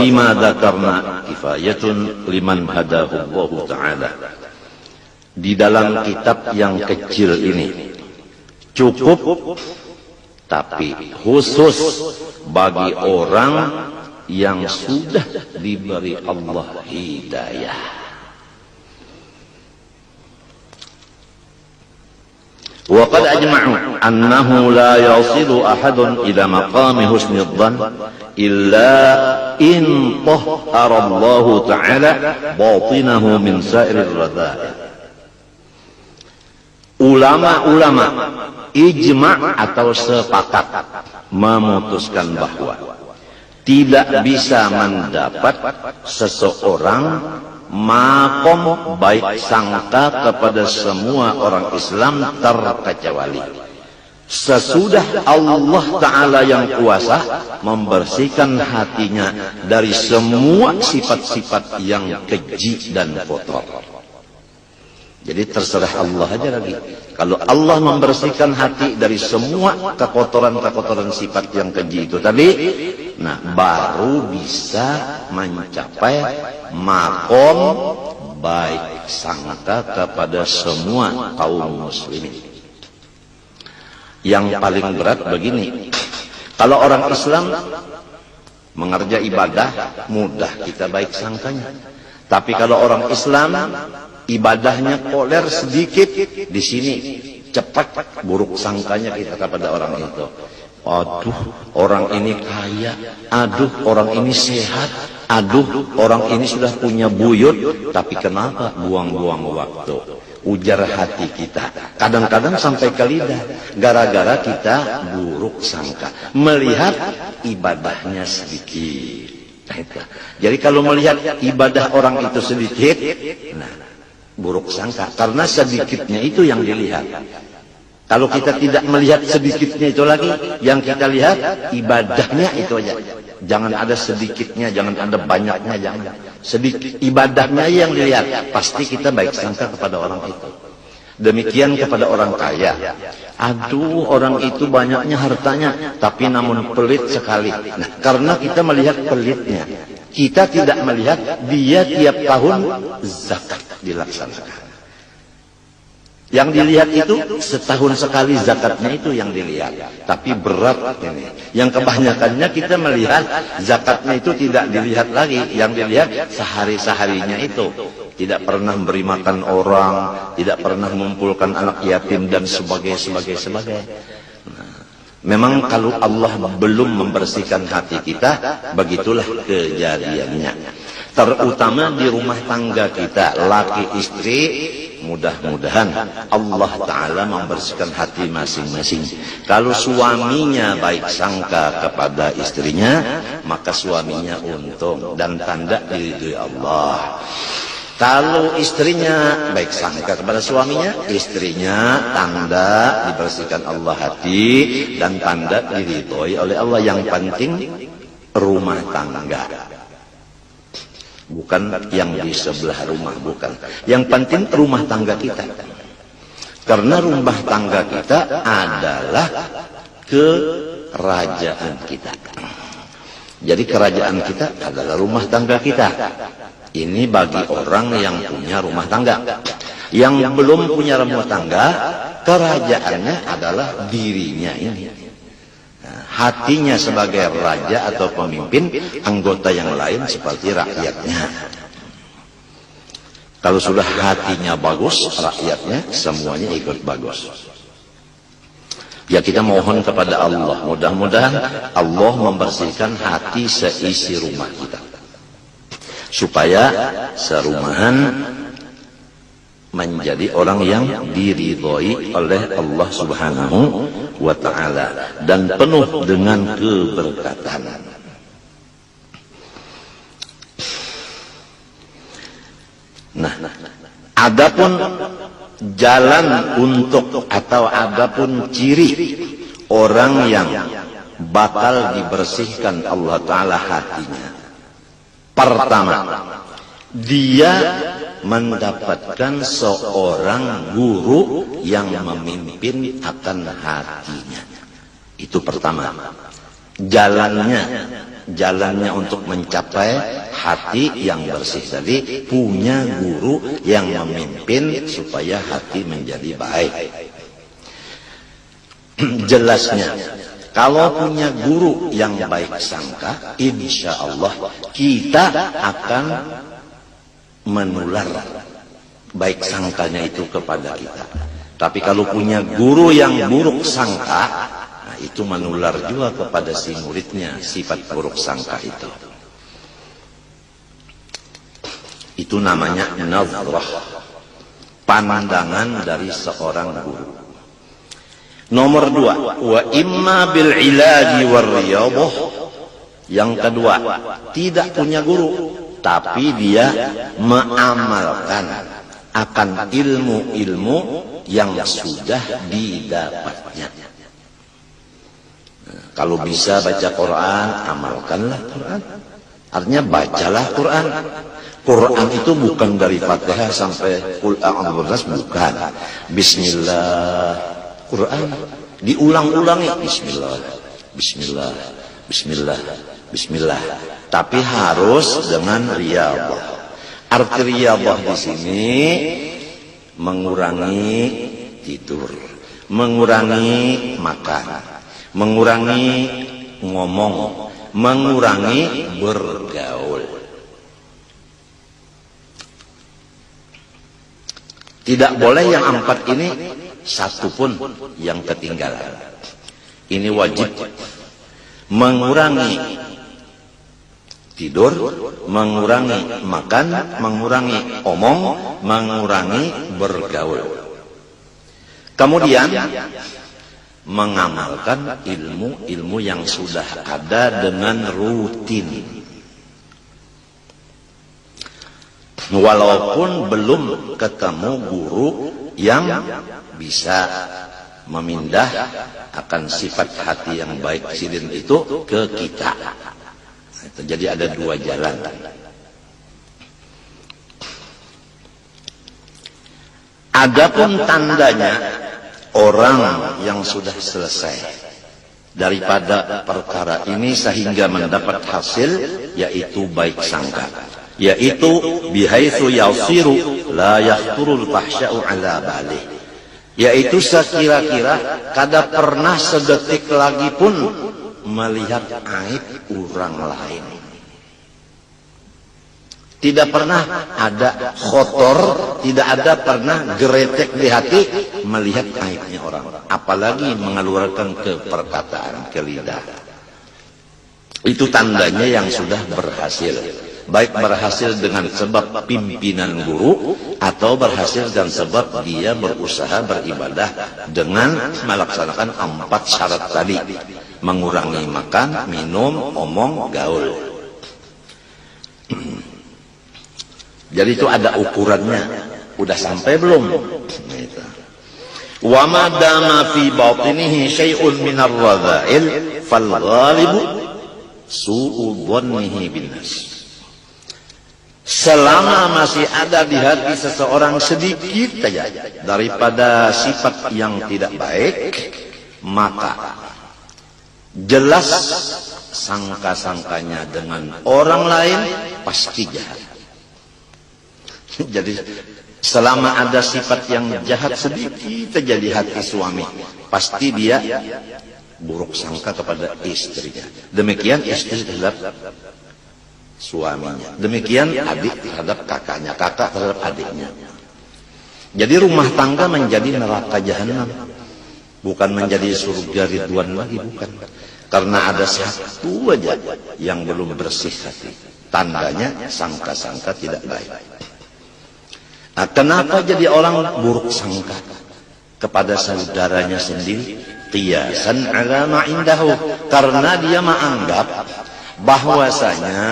fima dzakarna kifayatun liman hadahullahu ta'ala. Di dalam kitab yang kecil ini cukup, tapi khusus bagi orang yang sudah diberi Allah hidayah. Wa qad ajma'u annahu la yasilu ahadun ila maqami husnil dhann illa in tahhara Allah ta'ala batinahu min sa'irir radha'il. Ulama-ulama ijma' atau sepakat memutuskan bahwa tidak bisa mendapat seseorang makom baik sangka kepada semua orang Islam terkecuali sesudah Allah Ta'ala yang kuasa membersihkan hatinya dari semua sifat-sifat yang keji dan kotor. Jadi terserah Allah aja lagi. Kalau Allah membersihkan hati dari semua kekotoran-kekotoran sifat yang keji itu tadi, nah baru bisa mencapai makom baik sangka kepada semua kaum muslimin. Yang paling berat begini, kalau orang Islam mengerja ibadah mudah kita baik sangkanya. Tapi kalau orang Islam ibadahnya koler sedikit, di sini cepat buruk sangkanya kita kepada orang itu. Aduh, orang ini kaya. Aduh, orang ini sehat. Aduh, orang ini sudah punya buyut. Tapi kenapa buang-buang waktu? Ujar hati kita. Kadang-kadang sampai ke lidah. Gara-gara kita buruk sangka. Melihat ibadahnya sedikit. Jadi kalau melihat ibadah orang itu sedikit, nah, buruk sangka, karena sedikitnya itu yang dilihat. Kalau kita tidak melihat sedikitnya itu lagi, yang kita lihat ibadahnya itu aja. Jangan ada sedikitnya, jangan ada banyaknya, jangan. Sedikit ibadahnya yang dilihat, pasti kita baik sangka kepada orang itu. Demikian kepada orang kaya. Aduh, orang itu banyaknya hartanya, tapi namun pelit sekali. Nah, karena kita melihat pelitnya, kita tidak melihat dia tiap tahun zakat dilaksanakan. Yang dilihat itu setahun sekali zakatnya itu yang dilihat. Tapi berat ini. Yang kebanyakannya kita melihat zakatnya itu tidak dilihat lagi. Yang dilihat sehari-seharinya itu. Tidak pernah memberi makan orang, tidak pernah mengumpulkan anak yatim dan sebagainya. Nah, memang kalau Allah belum membersihkan hati kita, begitulah kejadiannya. Terutama di rumah tangga kita, laki istri, mudah-mudahan Allah Ta'ala membersihkan hati masing-masing. Kalau suaminya baik sangka kepada istrinya, maka suaminya untung dan tanda diridhoi Allah. Kalau istrinya baik sangka kepada suaminya, istrinya tanda dibersihkan Allah hati dan tanda diridhoi oleh Allah. Yang penting rumah tangga, bukan yang di sebelah rumah, bukan. Yang penting rumah tangga kita. Karena rumah tangga kita adalah kerajaan kita. Jadi kerajaan kita adalah rumah tangga kita. Ini bagi orang yang punya rumah tangga. Yang belum punya rumah tangga, kerajaannya adalah dirinya ini. Nah, hatinya sebagai raja atau pemimpin, anggota yang lain seperti rakyatnya. Kalau sudah hatinya bagus, rakyatnya semuanya ikut bagus. Ya, kita mohon kepada Allah, mudah-mudahan Allah membersihkan hati seisi rumah kita, supaya serumahan menjadi orang yang diridhoi oleh Allah Subhanahu wa Ta'ala dan penuh dengan keberkatan. Nah, adapun jalan untuk atau adapun ciri orang yang bakal dibersihkan Allah Ta'ala hatinya, pertama, dia mendapatkan seorang guru yang memimpin akan hatinya. Itu pertama. Jalannya jalannya untuk mencapai hati yang bersih tadi, punya guru yang memimpin supaya hati menjadi baik. Jelasnya, kalau punya guru yang baik sangka, insya Allah kita akan menular baik sangkanya itu kepada kita. Tapi kalau punya guru yang buruk sangka, nah itu menular juga kepada si muridnya sifat buruk sangka itu. Itu namanya nazrah, pandangan dari seorang guru. Nomor 2, wa imma bil ilaji war riyadhah. Yang kedua, tidak punya guru, tapi dia mengamalkan akan ilmu-ilmu yang sudah didapatnya. Nah, kalau bisa baca Quran, amalkanlah Quran. Artinya bacalah Quran. Quran itu bukan dari Fatihah sampai Qul a'udzu birabbil nas, bukan. Bismillah. Quran diulang-ulangi, Bismillah, Bismillah, Bismillah, Bismillah. Tapi harus dengan riyadhah. Arti riyadhah di sini mengurangi tidur, mengurangi makan, mengurangi ngomong, mengurangi bergaul. Tidak boleh yang 4 ini satu pun yang ketinggalan. Ini wajib. Mengurangi tidur, mengurangi makan, mengurangi omong, mengurangi bergaul. Kemudian mengamalkan ilmu-ilmu yang sudah ada dengan rutin. Walaupun belum ketemu guru yang bisa memindah akan sifat hati yang baik sidin itu ke kita. Jadi ada 2 jalan. Adapun tandanya orang yang sudah selesai daripada perkara ini sehingga mendapat hasil, yaitu baik sangka, yaitu bihaitsu yasiru la yahturul fahsya'u ala balih, yaitu sekira-kira kada pernah sedetik lagi pun melihat aib orang lain. Tidak pernah ada khotor, tidak ada pernah geretek di hati melihat aibnya orang, apalagi mengeluarkan ke perkataan, ke lidah. Itu tandanya yang sudah berhasil. Baik berhasil dengan sebab pimpinan guru, atau berhasil dengan sebab dia berusaha beribadah dengan melaksanakan 4 syarat tadi. Mengurangi makan, minum, omong, gaul. Jadi itu ada ukurannya. Udah sampai belum? Wa ma dama fi batinihi syai'un min ar-radha'il fal ghalibu su'u dhannihi bin nas. Selama masih ada di hati seseorang sedikit saja daripada sifat yang tidak baik, maka jelas sangka-sangkanya dengan orang lain pasti jahat. Jadi selama ada sifat yang jahat sedikit saja di hati suami, pasti dia buruk sangka kepada istrinya. Demikian istri terhadap suaminya. Demikian adik terhadap kakaknya, kakak terhadap adiknya. Jadi rumah tangga menjadi neraka jahanam, bukan menjadi surga ridwan lagi, bukan. Karena ada satu aja yang belum bersih hati. Tandanya sangka-sangka tidak baik. Nah, kenapa jadi orang buruk sangka kepada saudaranya sendiri? Qiyasan ala ma indahu, karena dia menganggap bahwasanya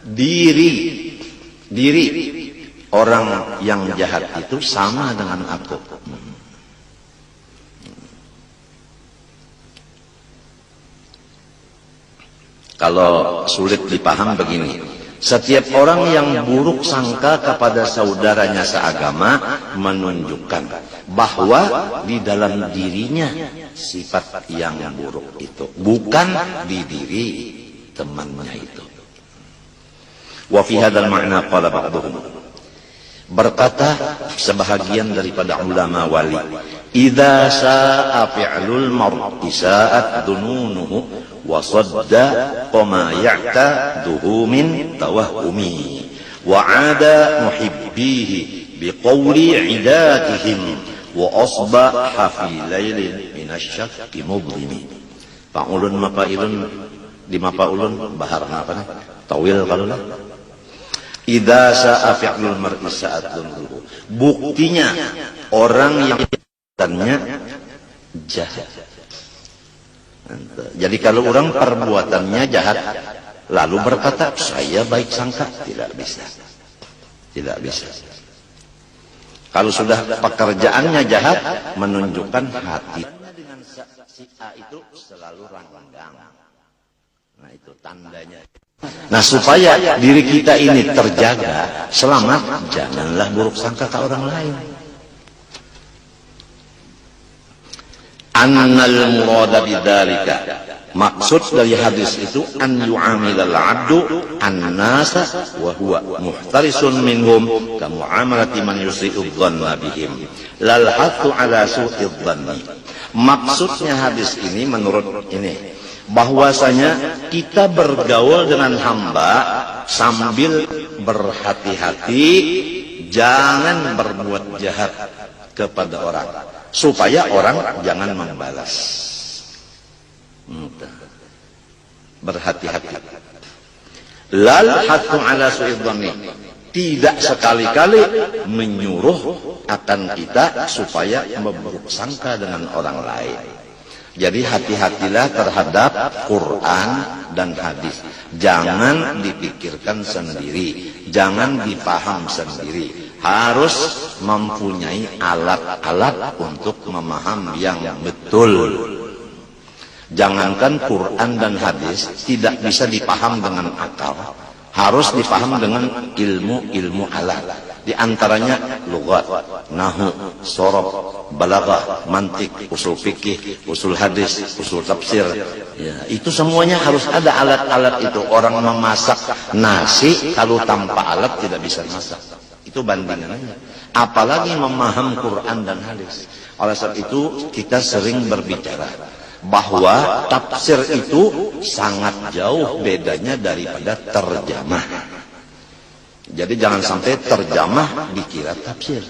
diri orang yang jahat itu sama dengan aku. Kalau sulit dipaham begini, setiap orang yang buruk sangka kepada saudaranya seagama menunjukkan bahwa di dalam dirinya sifat yang buruk itu, bukan di diri temannya itu. Wa fi hadzal ma'na qala ba'dhum, berkata sebahagian daripada ulama wali, idza sa'a fi'lul mar'i sa'at dununuhu wa sadda qama ya'taduhu min tawahhumi wa 'ada muhibbihi biqawli 'idatihim wa asbaha fi lailin minasyakki mudlimi. Fa'ulun mafailun di mafaulun bahar apa nih? Tawil kalau lah. Idza sa'a fi'lul mar'i sa'at dununuhu. Buktinya orang yang perbuatannya jahat. Jadi kalau orang perbuatannya jahat lalu berkata saya baik sangka, tidak bisa. Tidak bisa. Kalau sudah pekerjaannya jahat, menunjukkan hati dengan si A itu selalu renggang. Nah itu tandanya. Nah supaya diri kita ini terjaga, selamat, janganlah buruk sangka ke orang lain. Annal murada bidzalika, maksud dari hadis itu an yu'amilal 'abdu an-nasa wa huwa muhtarisun minhum ka mu'amalati man yusi'u dhanna bihim lal hathu ala su'id dhanni. Maksudnya hadis ini menurut ini bahwasanya kita bergaul dengan hamba sambil berhati-hati jangan berbuat jahat kepada orang, supaya orang jangan membalas. Berhati-hati. Lal hattu ala su'idhani, tidak sekali-kali menyuruh akan kita supaya memburuk sangka dengan orang lain. Jadi hati-hatilah terhadap Quran dan hadis. Jangan dipikirkan sendiri, jangan dipaham sendiri. Harus mempunyai alat-alat untuk memaham yang betul. Jangankan Quran dan hadis tidak bisa dipaham dengan akal, harus dipaham dengan ilmu-ilmu alat. Di antaranya lughat, nahwu, sorof, balaghah, mantik, usul fikih, usul hadis, usul tafsir. Ya, itu semuanya harus ada alat-alat itu. Orang memasak nasi kalau tanpa alat tidak bisa masak. Itu bandingannya. Apalagi memaham Quran dan hadis. Oleh sebab itu kita sering berbicara bahwa tafsir itu sangat jauh bedanya daripada terjemah. Jadi jangan sampai terjemah dikira tafsir.